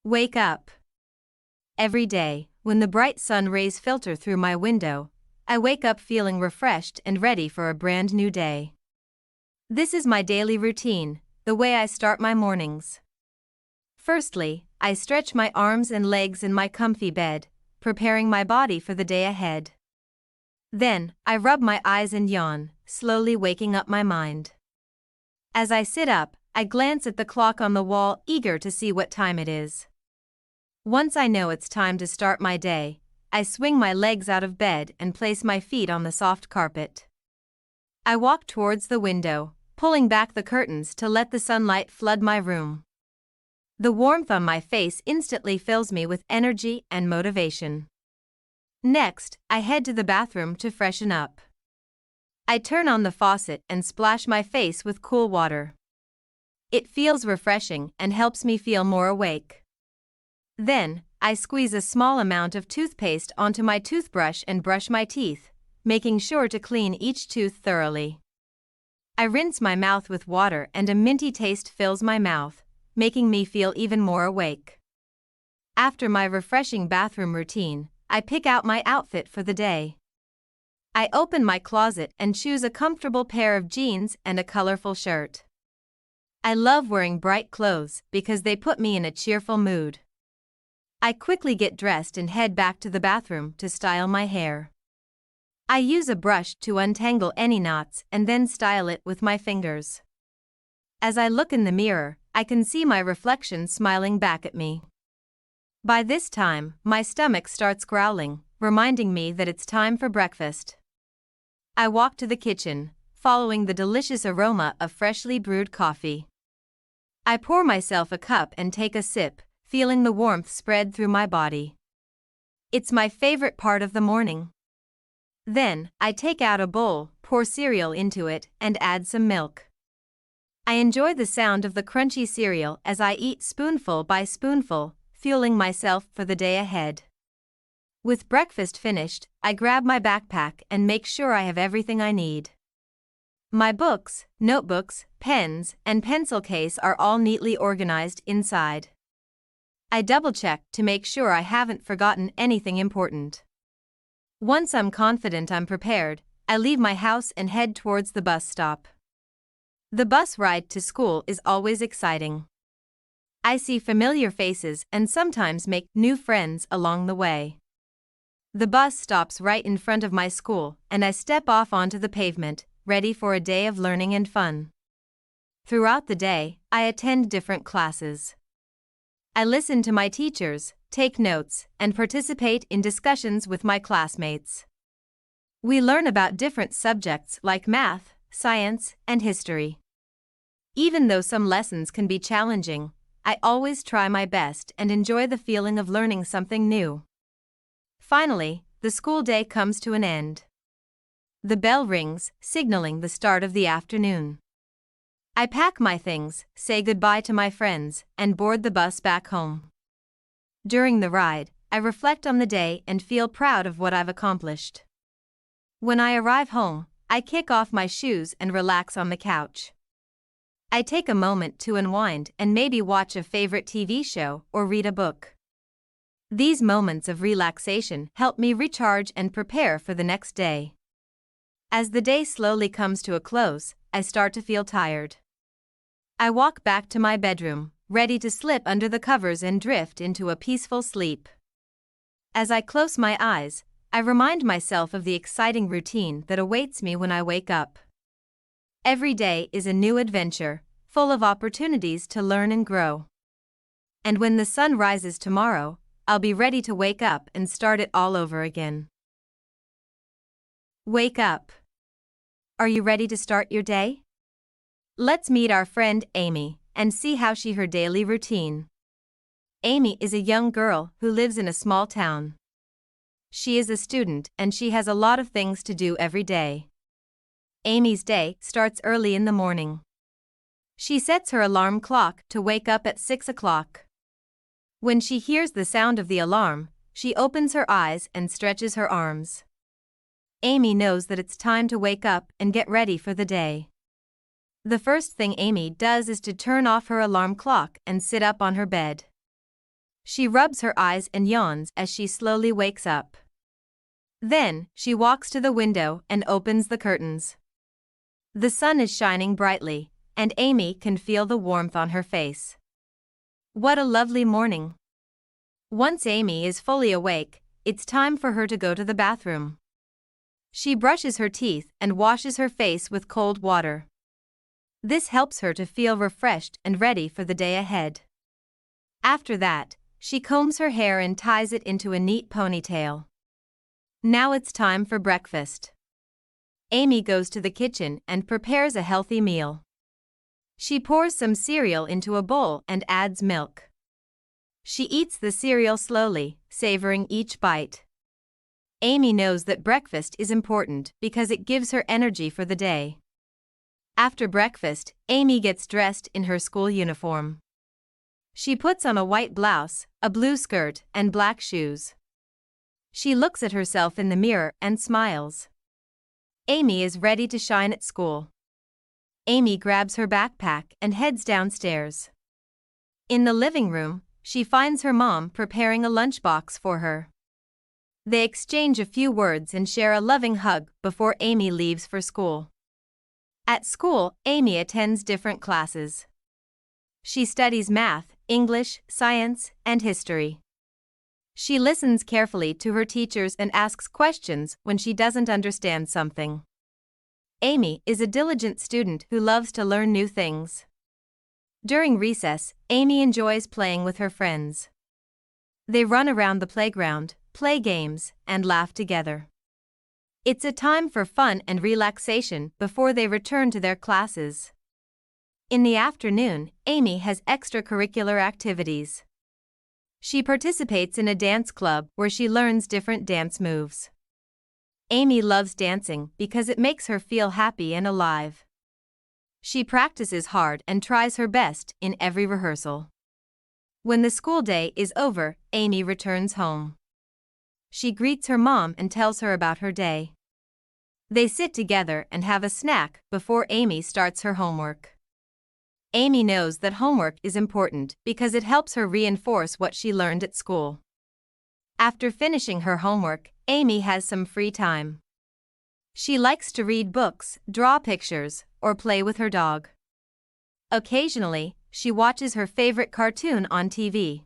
Wake up. Every day, when the bright sun rays filter through my window, I wake up feeling refreshed and ready for a brand new day. This is my daily routine, the way I start my mornings. Firstly, I stretch my arms and legs in my comfy bed, preparing my body for the day ahead. Then, I rub my eyes and yawn, slowly waking up my mind. As I sit up, I glance at the clock on the wall, eager to see what time it is. Once I know it's time to start my day, I swing my legs out of bed and place my feet on the soft carpet. I walk towards the window, pulling back the curtains to let the sunlight flood my room. The warmth on my face instantly fills me with energy and motivation. Next, I head to the bathroom to freshen up. I turn on the faucet and splash my face with cool water. It feels refreshing and helps me feel more awake. Then, I squeeze a small amount of toothpaste onto my toothbrush and brush my teeth, making sure to clean each tooth thoroughly. I rinse my mouth with water and a minty taste fills my mouth, making me feel even more awake. After my refreshing bathroom routine, I pick out my outfit for the day. I open my closet and choose a comfortable pair of jeans and a colorful shirt. I love wearing bright clothes because they put me in a cheerful mood. I quickly get dressed and head back to the bathroom to style my hair. I use a brush to untangle any knots and then style it with my fingers. As I look in the mirror, I can see my reflection smiling back at me. By this time, my stomach starts growling, reminding me that it's time for breakfast. I walk to the kitchen, following the delicious aroma of freshly brewed coffee. I pour myself a cup and take a sip, feeling the warmth spread through my body. It's my favorite part of the morning. Then, I take out a bowl, pour cereal into it, and add some milk. I enjoy the sound of the crunchy cereal as I eat spoonful by spoonful, fueling myself for the day ahead. With breakfast finished, I grab my backpack and make sure I have everything I need. My books, notebooks, pens, and pencil case are all neatly organized inside. I double-check to make sure I haven't forgotten anything important. Once I'm confident I'm prepared, I leave my house and head towards the bus stop. The bus ride to school is always exciting. I see familiar faces and sometimes make new friends along the way. The bus stops right in front of my school, and I step off onto the pavement, ready for a day of learning and fun. Throughout the day, I attend different classes. I listen to my teachers, take notes, and participate in discussions with my classmates. We learn about different subjects like math, science, and history. Even though some lessons can be challenging, I always try my best and enjoy the feeling of learning something new. Finally, the school day comes to an end. The bell rings, signaling the start of the afternoon. I pack my things, say goodbye to my friends, and board the bus back home. During the ride, I reflect on the day and feel proud of what I've accomplished. When I arrive home, I kick off my shoes and relax on the couch. I take a moment to unwind and maybe watch a favorite TV show or read a book. These moments of relaxation help me recharge and prepare for the next day. As the day slowly comes to a close, I start to feel tired. I walk back to my bedroom, ready to slip under the covers and drift into a peaceful sleep. As I close my eyes, I remind myself of the exciting routine that awaits me when I wake up. Every day is a new adventure, full of opportunities to learn and grow. And when the sun rises tomorrow, I'll be ready to wake up and start it all over again. Wake up. Are you ready to start your day? Let's meet our friend Amy and see how her daily routine. Amy is a young girl who lives in a small town. She is a student and she has a lot of things to do every day. Amy's day starts early in the morning. She sets her alarm clock to wake up at 6 o'clock. When she hears the sound of the alarm, she opens her eyes and stretches her arms. Amy knows that it's time to wake up and get ready for the day. The first thing Amy does is to turn off her alarm clock and sit up on her bed. She rubs her eyes and yawns as she slowly wakes up. Then, she walks to the window and opens the curtains. The sun is shining brightly, and Amy can feel the warmth on her face. What a lovely morning! Once Amy is fully awake, it's time for her to go to the bathroom. She brushes her teeth and washes her face with cold water. This helps her to feel refreshed and ready for the day ahead. After that, she combs her hair and ties it into a neat ponytail. Now it's time for breakfast. Amy goes to the kitchen and prepares a healthy meal. She pours some cereal into a bowl and adds milk. She eats the cereal slowly, savoring each bite. Amy knows that breakfast is important because it gives her energy for the day. After breakfast, Amy gets dressed in her school uniform. She puts on a white blouse, a blue skirt, and black shoes. She looks at herself in the mirror and smiles. Amy is ready to shine at school. Amy grabs her backpack and heads downstairs. In the living room, she finds her mom preparing a lunchbox for her. They exchange a few words and share a loving hug before Amy leaves for school. At school, Amy attends different classes. She studies math, English, science, and history. She listens carefully to her teachers and asks questions when she doesn't understand something. Amy is a diligent student who loves to learn new things. During recess, Amy enjoys playing with her friends. They run around the playground, play games, and laugh together. It's a time for fun and relaxation before they return to their classes. In the afternoon, Amy has extracurricular activities. She participates in a dance club where she learns different dance moves. Amy loves dancing because it makes her feel happy and alive. She practices hard and tries her best in every rehearsal. When the school day is over, Amy returns home. She greets her mom and tells her about her day. They sit together and have a snack before Amy starts her homework. Amy knows that homework is important because it helps her reinforce what she learned at school. After finishing her homework, Amy has some free time. She likes to read books, draw pictures, or play with her dog. Occasionally, she watches her favorite cartoon on TV.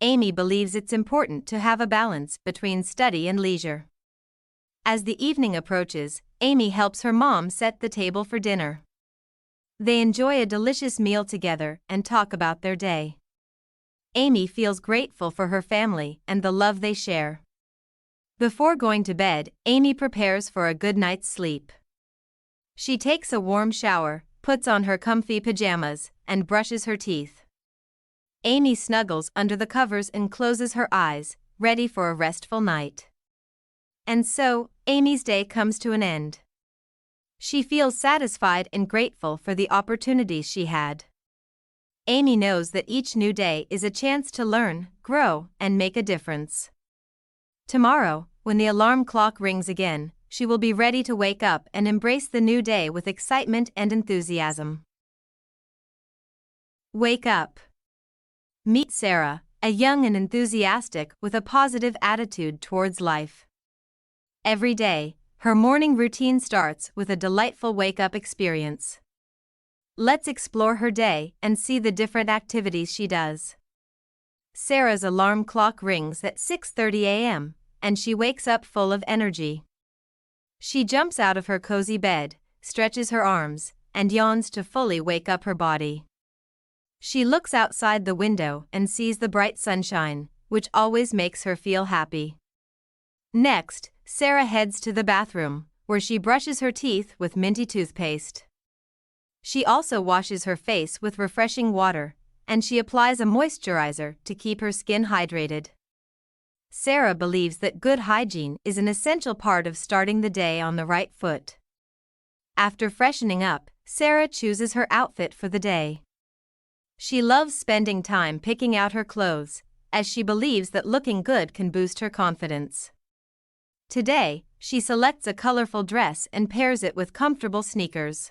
Amy believes it's important to have a balance between study and leisure. As the evening approaches, Amy helps her mom set the table for dinner. They enjoy a delicious meal together and talk about their day. Amy feels grateful for her family and the love they share. Before going to bed, Amy prepares for a good night's sleep. She takes a warm shower, puts on her comfy pajamas, and brushes her teeth. Amy snuggles under the covers and closes her eyes, ready for a restful night. And so, Amy's day comes to an end. She feels satisfied and grateful for the opportunities she had. Amy knows that each new day is a chance to learn, grow, and make a difference. Tomorrow, when the alarm clock rings again, she will be ready to wake up and embrace the new day with excitement and enthusiasm. Wake up. Meet Sarah, a young and enthusiastic with a positive attitude towards life. Every day, her morning routine starts with a delightful wake-up experience. Let's explore her day and see the different activities she does. Sarah's alarm clock rings at 6:30 a.m., and she wakes up full of energy. She jumps out of her cozy bed, stretches her arms, and yawns to fully wake up her body. She looks outside the window and sees the bright sunshine, which always makes her feel happy. Next, Sarah heads to the bathroom, where she brushes her teeth with minty toothpaste. She also washes her face with refreshing water, and she applies a moisturizer to keep her skin hydrated. Sarah believes that good hygiene is an essential part of starting the day on the right foot. After freshening up, Sarah chooses her outfit for the day. She loves spending time picking out her clothes, as she believes that looking good can boost her confidence. Today, she selects a colorful dress and pairs it with comfortable sneakers.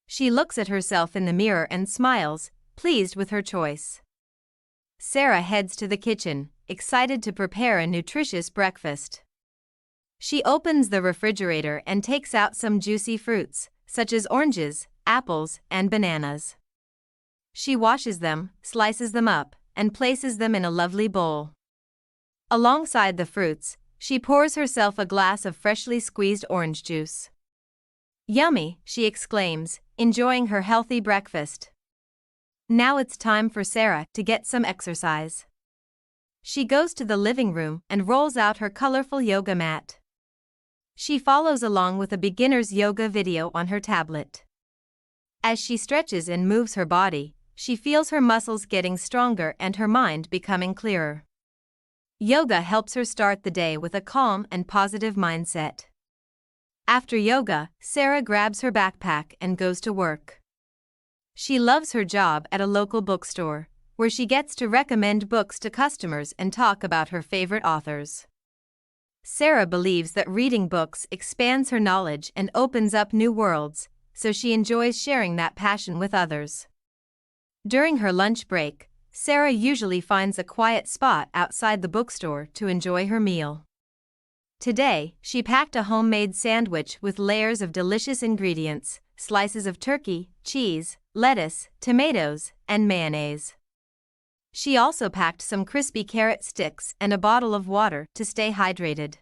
She looks at herself in the mirror and smiles, pleased with her choice. Sarah heads to the kitchen, excited to prepare a nutritious breakfast. She opens the refrigerator and takes out some juicy fruits, such as oranges, apples, and bananas. She washes them, slices them up, and places them in a lovely bowl. Alongside the fruits, she pours herself a glass of freshly squeezed orange juice. "Yummy," she exclaims, enjoying her healthy breakfast. Now it's time for Sarah to get some exercise. She goes to the living room and rolls out her colorful yoga mat. She follows along with a beginner's yoga video on her tablet. As she stretches and moves her body, she feels her muscles getting stronger and her mind becoming clearer. Yoga helps her start the day with a calm and positive mindset. After yoga, Sarah grabs her backpack and goes to work. She loves her job at a local bookstore, where she gets to recommend books to customers and talk about her favorite authors. Sarah believes that reading books expands her knowledge and opens up new worlds, so she enjoys sharing that passion with others. During her lunch break, Sarah usually finds a quiet spot outside the bookstore to enjoy her meal. Today, she packed a homemade sandwich with layers of delicious ingredients, slices of turkey, cheese, lettuce, tomatoes, and mayonnaise. She also packed some crispy carrot sticks and a bottle of water to stay hydrated.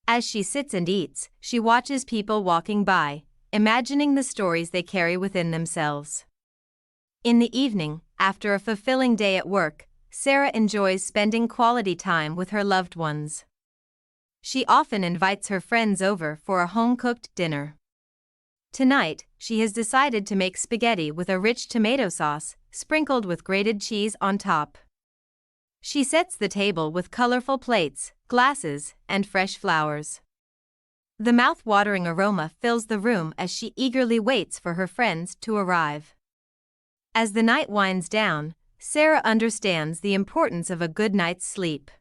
As she sits and eats, she watches people walking by, imagining the stories they carry within themselves. In the evening, after a fulfilling day at work, Sarah enjoys spending quality time with her loved ones. She often invites her friends over for a home-cooked dinner. Tonight, she has decided to make spaghetti with a rich tomato sauce, sprinkled with grated cheese on top. She sets the table with colorful plates, glasses, and fresh flowers. The mouth-watering aroma fills the room as she eagerly waits for her friends to arrive. As the night winds down, Sarah understands the importance of a good night's sleep.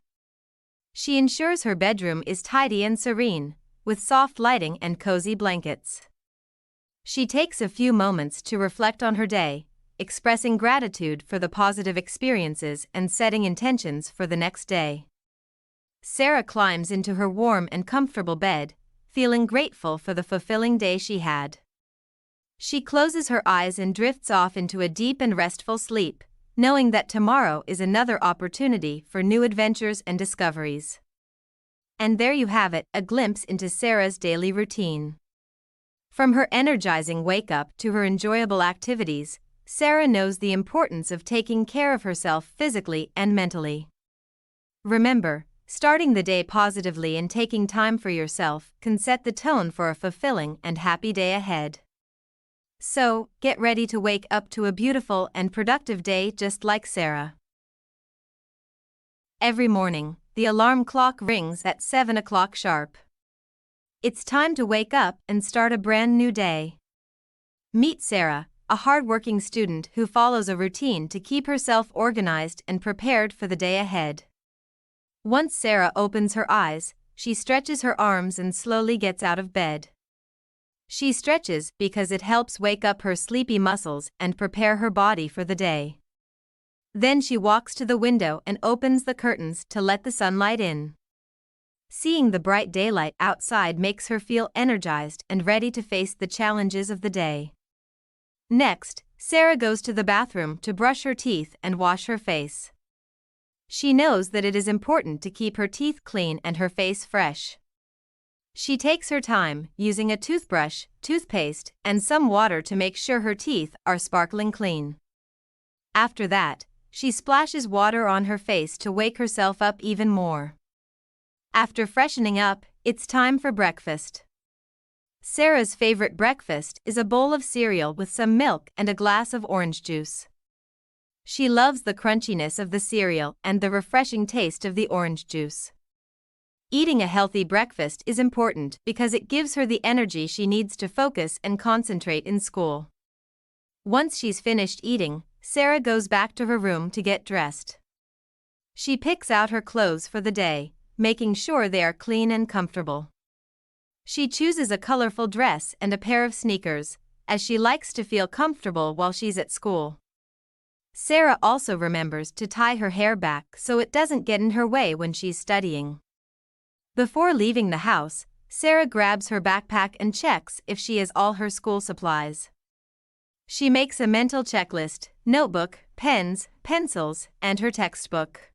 She ensures her bedroom is tidy and serene, with soft lighting and cozy blankets. She takes a few moments to reflect on her day, expressing gratitude for the positive experiences and setting intentions for the next day. Sarah climbs into her warm and comfortable bed, feeling grateful for the fulfilling day she had. She closes her eyes and drifts off into a deep and restful sleep, knowing that tomorrow is another opportunity for new adventures and discoveries. And there you have it, a glimpse into Sarah's daily routine. From her energizing wake-up to her enjoyable activities, Sarah knows the importance of taking care of herself physically and mentally. Remember, starting the day positively and taking time for yourself can set the tone for a fulfilling and happy day ahead. So, get ready to wake up to a beautiful and productive day just like Sarah. Every morning, the alarm clock rings at 7 o'clock sharp. It's time to wake up and start a brand new day. Meet Sarah, a hardworking student who follows a routine to keep herself organized and prepared for the day ahead. Once Sarah opens her eyes, she stretches her arms and slowly gets out of bed. She stretches because it helps wake up her sleepy muscles and prepare her body for the day. Then she walks to the window and opens the curtains to let the sunlight in. Seeing the bright daylight outside makes her feel energized and ready to face the challenges of the day. Next, Sarah goes to the bathroom to brush her teeth and wash her face. She knows that it is important to keep her teeth clean and her face fresh. She takes her time, using a toothbrush, toothpaste, and some water to make sure her teeth are sparkling clean. After that, she splashes water on her face to wake herself up even more. After freshening up, it's time for breakfast. Sarah's favorite breakfast is a bowl of cereal with some milk and a glass of orange juice. She loves the crunchiness of the cereal and the refreshing taste of the orange juice. Eating a healthy breakfast is important because it gives her the energy she needs to focus and concentrate in school. Once she's finished eating, Sarah goes back to her room to get dressed. She picks out her clothes for the day, making sure they are clean and comfortable. She chooses a colorful dress and a pair of sneakers, as she likes to feel comfortable while she's at school. Sarah also remembers to tie her hair back so it doesn't get in her way when she's studying. Before leaving the house, Sarah grabs her backpack and checks if she has all her school supplies. She makes a mental checklist: notebook, pens, pencils, and her textbook.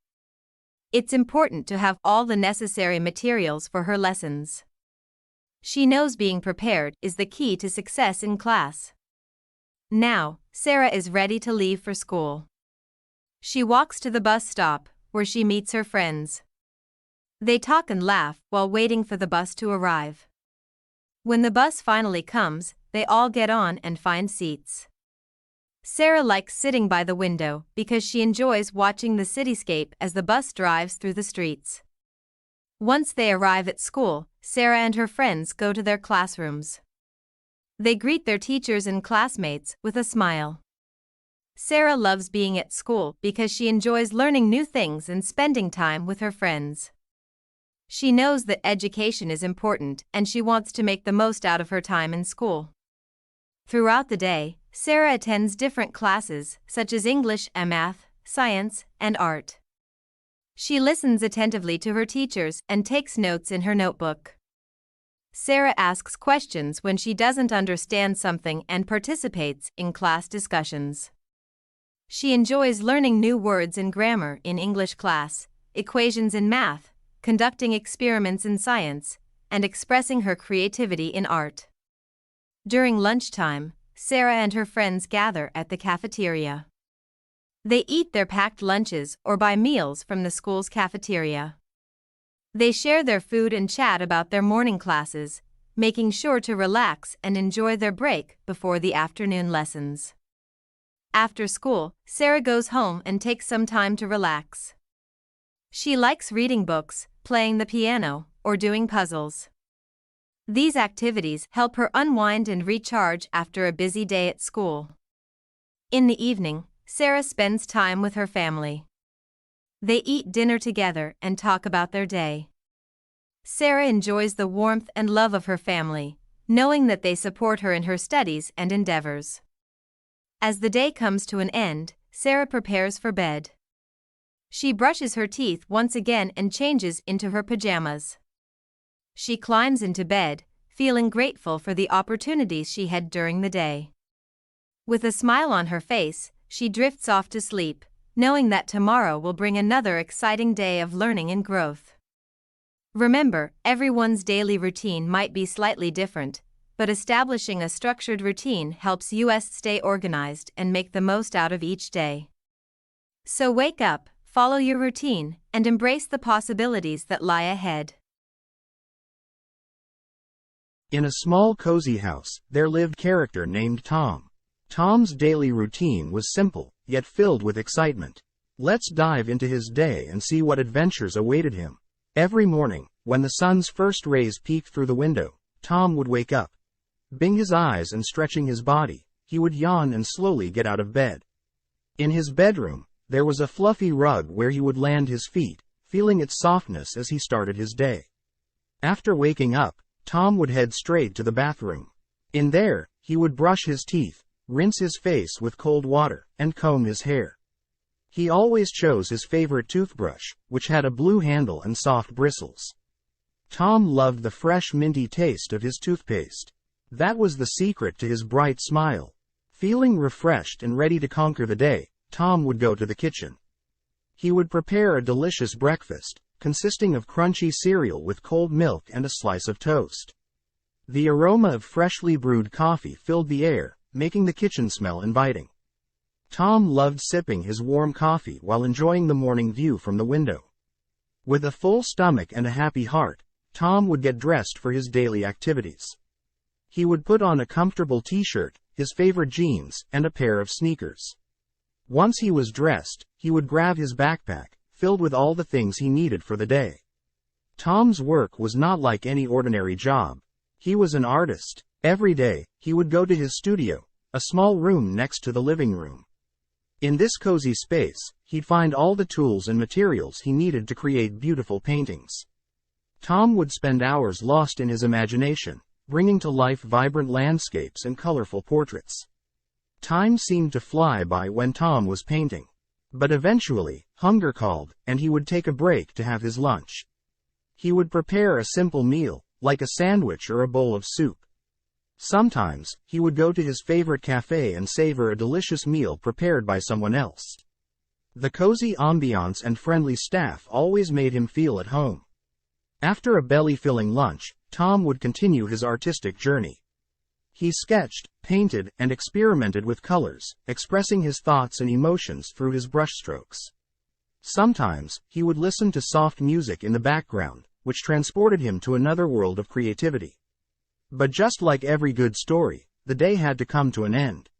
It's important to have all the necessary materials for her lessons. She knows being prepared is the key to success in class. Now, Sarah is ready to leave for school. She walks to the bus stop, where she meets her friends. They talk and laugh while waiting for the bus to arrive. When the bus finally comes, they all get on and find seats. Sarah likes sitting by the window because she enjoys watching the cityscape as the bus drives through the streets. Once they arrive at school, Sarah and her friends go to their classrooms. They greet their teachers and classmates with a smile. Sarah loves being at school because she enjoys learning new things and spending time with her friends. She knows that education is important and she wants to make the most out of her time in school. Throughout the day, Sarah attends different classes such as English, math, science, and art. She listens attentively to her teachers and takes notes in her notebook. Sarah asks questions when she doesn't understand something and participates in class discussions. She enjoys learning new words and grammar in English class, equations in math, conducting experiments in science, and expressing her creativity in art. During lunchtime, Sarah and her friends gather at the cafeteria. They eat their packed lunches or buy meals from the school's cafeteria. They share their food and chat about their morning classes, making sure to relax and enjoy their break before the afternoon lessons. After school, Sarah goes home and takes some time to relax. She likes reading books, playing the piano, or doing puzzles. These activities help her unwind and recharge after a busy day at school. In the evening, Sarah spends time with her family. They eat dinner together and talk about their day. Sarah enjoys the warmth and love of her family, knowing that they support her in her studies and endeavors. As the day comes to an end, Sarah prepares for bed. She brushes her teeth once again and changes into her pajamas. She climbs into bed, feeling grateful for the opportunities she had during the day. With a smile on her face, she drifts off to sleep, knowing that tomorrow will bring another exciting day of learning and growth. Remember, everyone's daily routine might be slightly different, but establishing a structured routine helps us stay organized and make the most out of each day. So wake up, follow your routine, and embrace the possibilities that lie ahead. In a small cozy house, there lived a character named Tom. Tom's daily routine was simple, yet filled with excitement. Let's dive into his day and see what adventures awaited him. Every morning, when the sun's first rays peeked through the window, Tom would wake up. Bing his eyes and stretching his body, he would yawn and slowly get out of bed. In his bedroom, there was a fluffy rug where he would land his feet, feeling its softness as he started his day. After waking up, Tom would head straight to the bathroom. In there, he would brush his teeth, rinse his face with cold water, and comb his hair. He always chose his favorite toothbrush, which had a blue handle and soft bristles. Tom loved the fresh minty taste of his toothpaste. That was the secret to his bright smile. Feeling refreshed and ready to conquer the day, Tom would go to the kitchen. He would prepare a delicious breakfast, consisting of crunchy cereal with cold milk and a slice of toast. The aroma of freshly brewed coffee filled the air, making the kitchen smell inviting. Tom loved sipping his warm coffee while enjoying the morning view from the window. With a full stomach and a happy heart, Tom would get dressed for his daily activities. He would put on a comfortable t-shirt, his favorite jeans, and a pair of sneakers. Once he was dressed, he would grab his backpack, filled with all the things he needed for the day. Tom's work was not like any ordinary job. He was an artist. Every day, he would go to his studio, a small room next to the living room. In this cozy space, he'd find all the tools and materials he needed to create beautiful paintings. Tom would spend hours lost in his imagination, bringing to life vibrant landscapes and colorful portraits. Time seemed to fly by when Tom was painting. But eventually, hunger called, and he would take a break to have his lunch. He would prepare a simple meal, like a sandwich or a bowl of soup. Sometimes, he would go to his favorite cafe and savor a delicious meal prepared by someone else. The cozy ambiance and friendly staff always made him feel at home. After a belly-filling lunch, Tom would continue his artistic journey. He sketched, painted, and experimented with colors, expressing his thoughts and emotions through his brushstrokes. Sometimes, he would listen to soft music in the background, which transported him to another world of creativity. But just like every good story, the day had to come to an end.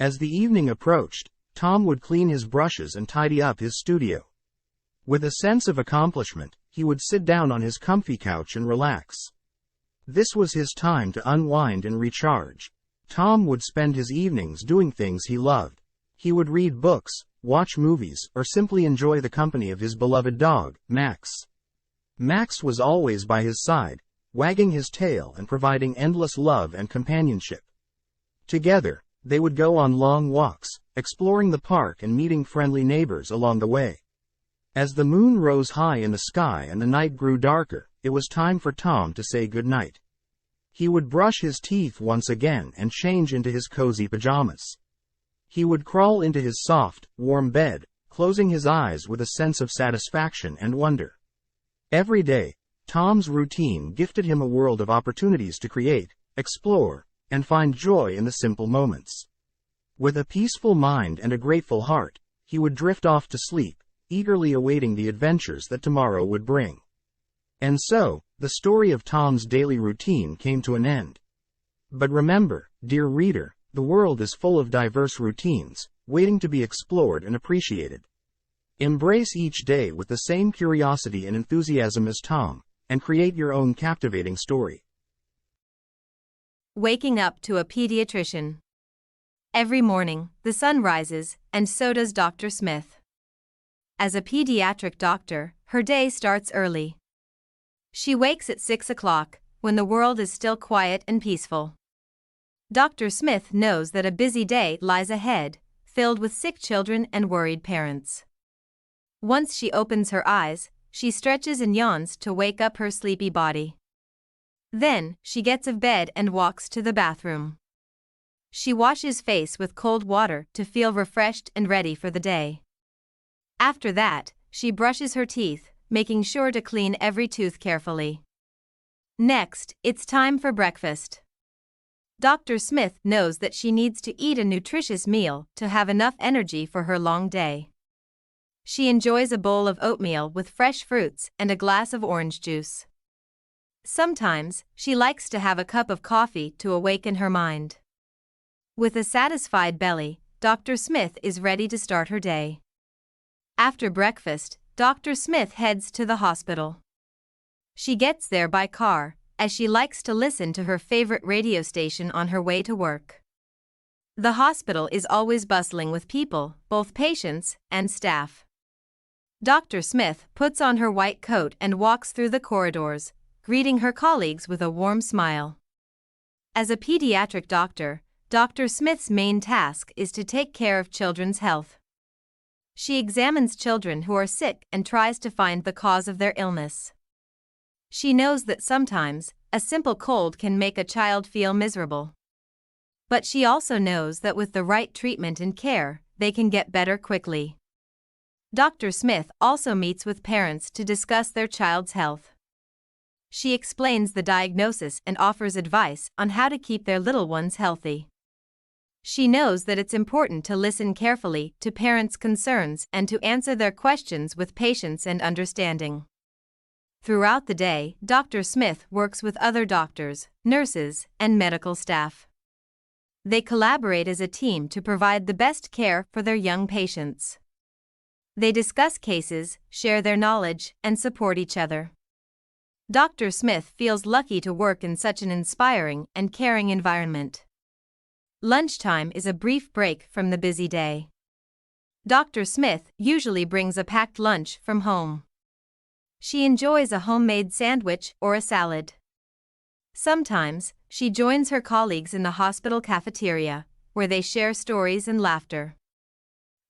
As the evening approached, Tom would clean his brushes and tidy up his studio. With a sense of accomplishment, he would sit down on his comfy couch and relax. This was his time to unwind and recharge. Tom would spend his evenings doing things he loved. He would read books, watch movies, or simply enjoy the company of his beloved dog, Max. Max was always by his side, wagging his tail and providing endless love and companionship. Together, they would go on long walks, exploring the park and meeting friendly neighbors along the way. As the moon rose high in the sky and the night grew darker, it was time for Tom to say goodnight. He would brush his teeth once again and change into his cozy pajamas. He would crawl into his soft, warm bed, closing his eyes with a sense of satisfaction and wonder. Every day, Tom's routine gifted him a world of opportunities to create, explore, and find joy in the simple moments. With a peaceful mind and a grateful heart, he would drift off to sleep, eagerly awaiting the adventures that tomorrow would bring. And so, the story of Tom's daily routine came to an end. But remember, dear reader, the world is full of diverse routines, waiting to be explored and appreciated. Embrace each day with the same curiosity and enthusiasm as Tom, and create your own captivating story. Waking up to a pediatrician. Every morning, the sun rises, and so does Dr. Smith. As a pediatric doctor, her day starts early. She wakes at 6 o'clock, when the world is still quiet and peaceful. Dr. Smith knows that a busy day lies ahead, filled with sick children and worried parents. Once she opens her eyes, she stretches and yawns to wake up her sleepy body. Then, she gets of bed and walks to the bathroom. She washes face with cold water to feel refreshed and ready for the day. After that, she brushes her teeth, making sure to clean every tooth carefully. Next, it's time for breakfast. Dr. Smith knows that she needs to eat a nutritious meal to have enough energy for her long day. She enjoys a bowl of oatmeal with fresh fruits and a glass of orange juice. Sometimes, she likes to have a cup of coffee to awaken her mind. With a satisfied belly, Dr. Smith is ready to start her day. After breakfast, Dr. Smith heads to the hospital. She gets there by car, as she likes to listen to her favorite radio station on her way to work. The hospital is always bustling with people, both patients and staff. Dr. Smith puts on her white coat and walks through the corridors, greeting her colleagues with a warm smile. As a pediatric doctor, Dr. Smith's main task is to take care of children's health. She examines children who are sick and tries to find the cause of their illness. She knows that sometimes, a simple cold can make a child feel miserable. But she also knows that with the right treatment and care, they can get better quickly. Dr. Smith also meets with parents to discuss their child's health. She explains the diagnosis and offers advice on how to keep their little ones healthy. She knows that it's important to listen carefully to parents' concerns and to answer their questions with patience and understanding. Throughout the day, Dr. Smith works with other doctors, nurses, and medical staff. They collaborate as a team to provide the best care for their young patients. They discuss cases, share their knowledge, and support each other. Dr. Smith feels lucky to work in such an inspiring and caring environment. Lunchtime is a brief break from the busy day. Dr. Smith usually brings a packed lunch from home. She enjoys a homemade sandwich or a salad. Sometimes, she joins her colleagues in the hospital cafeteria, where they share stories and laughter.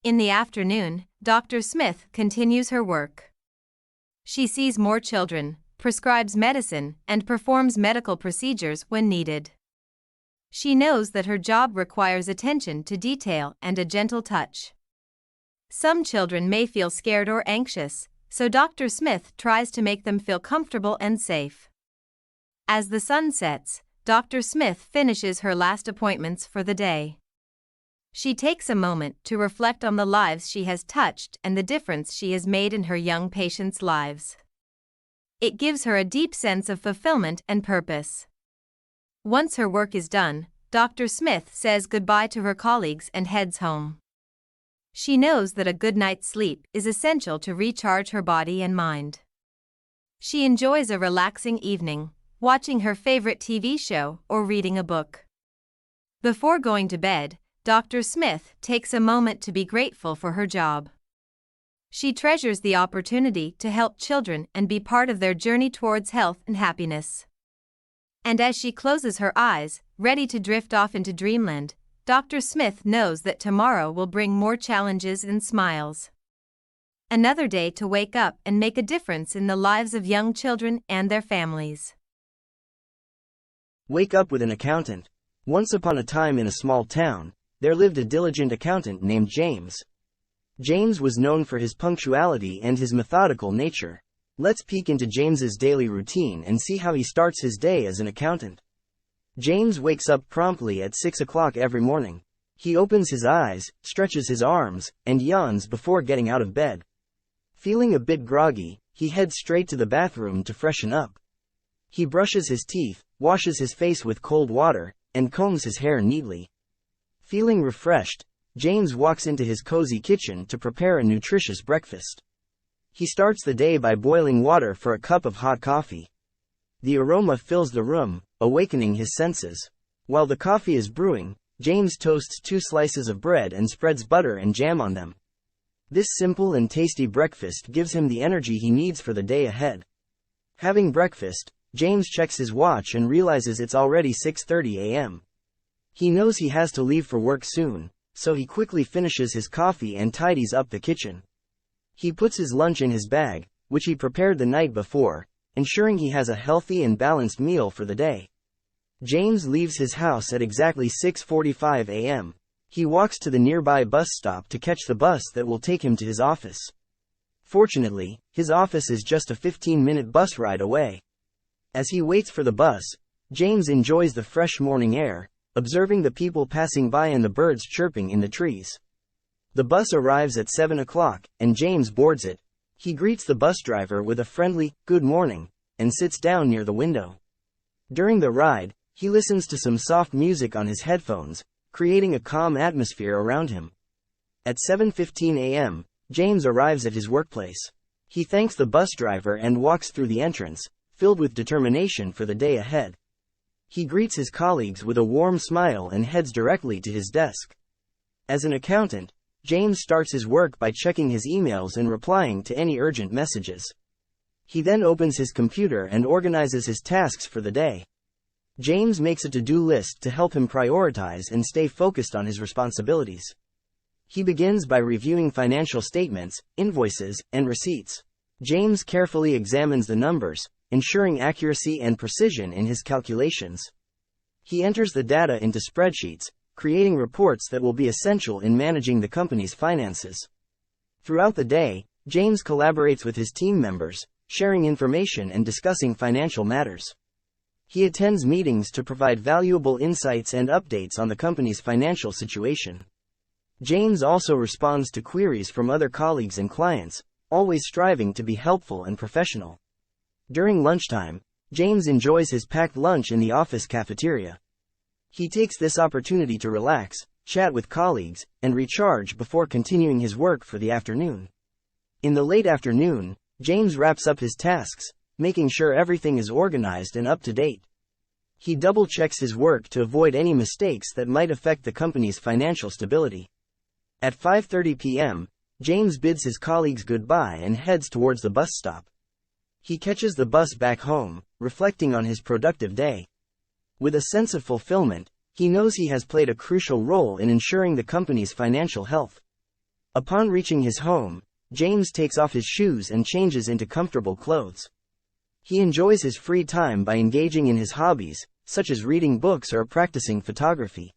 In the afternoon, Dr. Smith continues her work. She sees more children, prescribes medicine, and performs medical procedures when needed. She knows that her job requires attention to detail and a gentle touch. Some children may feel scared or anxious, so Dr. Smith tries to make them feel comfortable and safe. As the sun sets, Dr. Smith finishes her last appointments for the day. She takes a moment to reflect on the lives she has touched and the difference she has made in her young patients' lives. It gives her a deep sense of fulfillment and purpose. Once her work is done, Dr. Smith says goodbye to her colleagues and heads home. She knows that a good night's sleep is essential to recharge her body and mind. She enjoys a relaxing evening, watching her favorite TV show or reading a book. Before going to bed, Dr. Smith takes a moment to be grateful for her job. She treasures the opportunity to help children and be part of their journey towards health and happiness. And as she closes her eyes, ready to drift off into dreamland, Dr. Smith knows that tomorrow will bring more challenges and smiles. Another day to wake up and make a difference in the lives of young children and their families. Wake up with an accountant. Once upon a time in a small town, there lived a diligent accountant named James. James was known for his punctuality and his methodical nature. Let's peek into James's daily routine and see how he starts his day as an accountant. James wakes up promptly at 6 o'clock every morning. He opens his eyes, stretches his arms, and yawns before getting out of bed. Feeling a bit groggy, he heads straight to the bathroom to freshen up. He brushes his teeth, washes his face with cold water, and combs his hair neatly. Feeling refreshed, James walks into his cozy kitchen to prepare a nutritious breakfast. He starts the day by boiling water for a cup of hot coffee. The aroma fills the room, awakening his senses. While the coffee is brewing, James toasts 2 slices of bread and spreads butter and jam on them. This simple and tasty breakfast gives him the energy he needs for the day ahead. Having breakfast, James checks his watch and realizes it's already 6:30 a.m. He knows he has to leave for work soon, so he quickly finishes his coffee and tidies up the kitchen. He puts his lunch in his bag, which he prepared the night before, ensuring he has a healthy and balanced meal for the day. James leaves his house at exactly 6:45 a.m. He walks to the nearby bus stop to catch the bus that will take him to his office. Fortunately, his office is just a 15-minute bus ride away. As he waits for the bus, James enjoys the fresh morning air, observing the people passing by and the birds chirping in the trees. The bus arrives at 7 o'clock, and James boards it. He greets the bus driver with a friendly, "Good morning," and sits down near the window. During the ride, he listens to some soft music on his headphones, creating a calm atmosphere around him. At 7:15 a.m., James arrives at his workplace. He thanks the bus driver and walks through the entrance, filled with determination for the day ahead. He greets his colleagues with a warm smile and heads directly to his desk. As an accountant, James starts his work by checking his emails and replying to any urgent messages. He then opens his computer and organizes his tasks for the day. James makes a to-do list to help him prioritize and stay focused on his responsibilities. He begins by reviewing financial statements, invoices, and receipts. James carefully examines the numbers, ensuring accuracy and precision in his calculations. He enters the data into spreadsheets, creating reports that will be essential in managing the company's finances. Throughout the day, James collaborates with his team members, sharing information and discussing financial matters. He attends meetings to provide valuable insights and updates on the company's financial situation. James also responds to queries from other colleagues and clients, always striving to be helpful and professional. During lunchtime, James enjoys his packed lunch in the office cafeteria. He takes this opportunity to relax, chat with colleagues, and recharge before continuing his work for the afternoon. In the late afternoon, James wraps up his tasks, making sure everything is organized and up to date. He double-checks his work to avoid any mistakes that might affect the company's financial stability. At 5:30 p.m., James bids his colleagues goodbye and heads towards the bus stop. He catches the bus back home, reflecting on his productive day. With a sense of fulfillment, He knows he has played a crucial role in ensuring the company's financial health. Upon reaching his home, James takes off his shoes and changes into comfortable clothes. He enjoys his free time by engaging in his hobbies, such as reading books or practicing photography.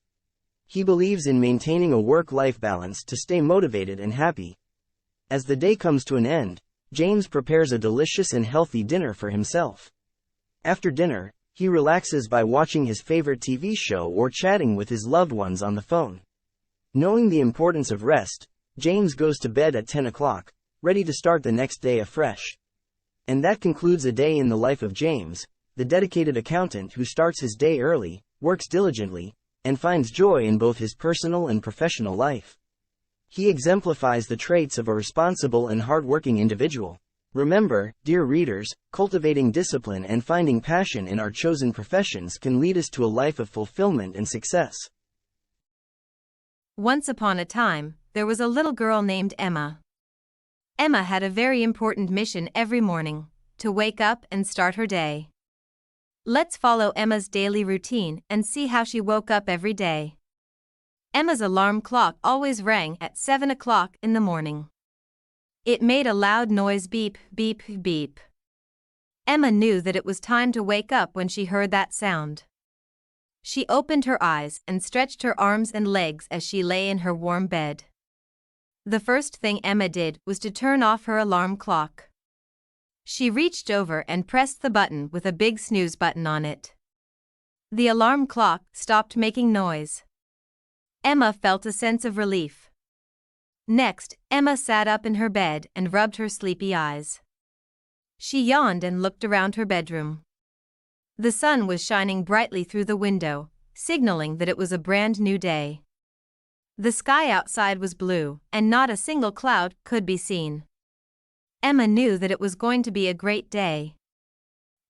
He believes in maintaining a work-life balance to stay motivated and happy. As the day comes to an end, James prepares a delicious and healthy dinner for himself. After dinner, he relaxes by watching his favorite TV show or chatting with his loved ones on the phone. Knowing the importance of rest, James goes to bed at 10 o'clock, ready to start the next day afresh. And that concludes a day in the life of James, the dedicated accountant who starts his day early, works diligently, and finds joy in both his personal and professional life. He exemplifies the traits of a responsible and hardworking individual. Remember, dear readers, cultivating discipline and finding passion in our chosen professions can lead us to a life of fulfillment and success. Once upon a time, there was a little girl named Emma. Emma had a very important mission every morning: to wake up and start her day. Let's follow Emma's daily routine and see how she woke up every day. Emma's alarm clock always rang at 7 o'clock in the morning. It made a loud noise: beep, beep, beep. Emma knew that it was time to wake up when she heard that sound. She opened her eyes and stretched her arms and legs as she lay in her warm bed. The first thing Emma did was to turn off her alarm clock. She reached over and pressed the button with a big snooze button on it. The alarm clock stopped making noise. Emma felt a sense of relief. Next, Emma sat up in her bed and rubbed her sleepy eyes. She yawned and looked around her bedroom. The sun was shining brightly through the window, signaling that it was a brand new day. The sky outside was blue, and not a single cloud could be seen. Emma knew that it was going to be a great day.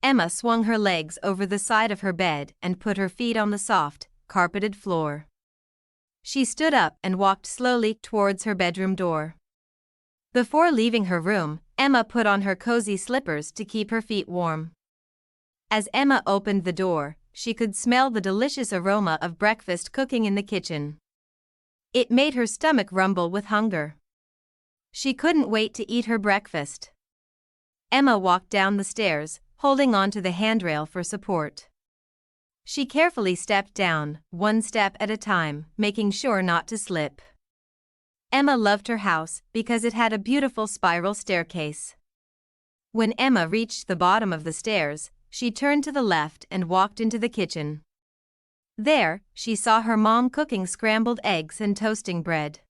Emma swung her legs over the side of her bed and put her feet on the soft, carpeted floor. She stood up and walked slowly towards her bedroom door. Before leaving her room, Emma put on her cozy slippers to keep her feet warm. As Emma opened the door, she could smell the delicious aroma of breakfast cooking in the kitchen. It made her stomach rumble with hunger. She couldn't wait to eat her breakfast. Emma walked down the stairs, holding on to the handrail for support. She carefully stepped down, one step at a time, making sure not to slip. Emma loved her house because it had a beautiful spiral staircase. When Emma reached the bottom of the stairs, she turned to the left and walked into the kitchen. There, she saw her mom cooking scrambled eggs and toasting bread.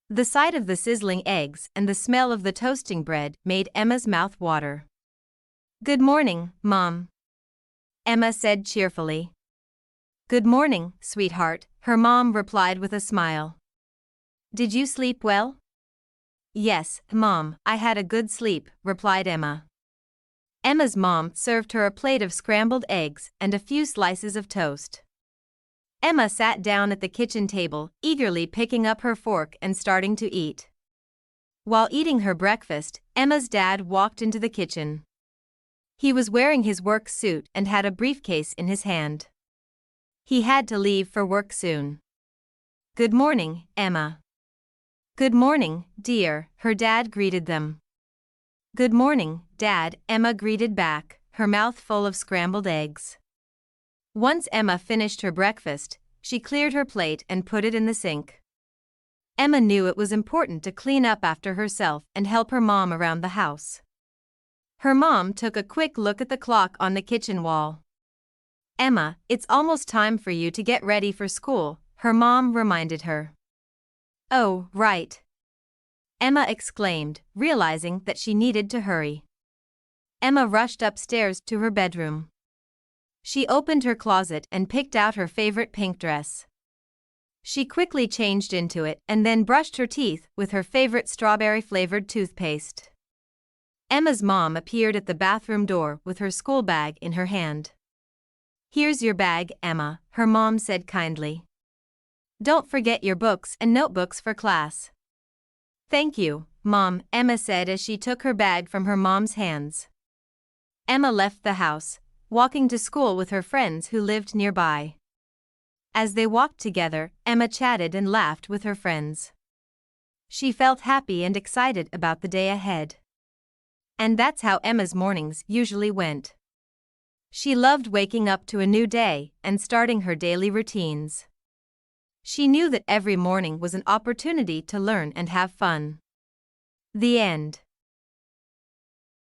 The sight of the sizzling eggs and the smell of the toasting bread made Emma's mouth water. "Good morning, Mom," Emma said cheerfully. "Good morning, sweetheart," her mom replied with a smile. "Did you sleep well?" "Yes, Mom, I had a good sleep," replied Emma. Emma's mom served her a plate of scrambled eggs and a few slices of toast. Emma sat down at the kitchen table, eagerly picking up her fork and starting to eat. While eating her breakfast, Emma's dad walked into the kitchen. He was wearing his work suit and had a briefcase in his hand. He had to leave for work soon. "Good morning, Emma." "Good morning, dear," her dad greeted them. "Good morning, Dad," Emma greeted back, her mouth full of scrambled eggs. Once Emma finished her breakfast, she cleared her plate and put it in the sink. Emma knew it was important to clean up after herself and help her mom around the house. Her mom took a quick look at the clock on the kitchen wall. "Emma, it's almost time for you to get ready for school," her mom reminded her. "Oh, right," Emma exclaimed, realizing that she needed to hurry. Emma rushed upstairs to her bedroom. She opened her closet and picked out her favorite pink dress. She quickly changed into it and then brushed her teeth with her favorite strawberry-flavored toothpaste. Emma's mom appeared at the bathroom door with her school bag in her hand. "Here's your bag, Emma," her mom said kindly. "Don't forget your books and notebooks for class." "Thank you, Mom," Emma said as she took her bag from her mom's hands. Emma left the house, walking to school with her friends who lived nearby. As they walked together, Emma chatted and laughed with her friends. She felt happy and excited about the day ahead. And that's how Emma's mornings usually went. She loved waking up to a new day and starting her daily routines. She knew that every morning was an opportunity to learn and have fun. The end.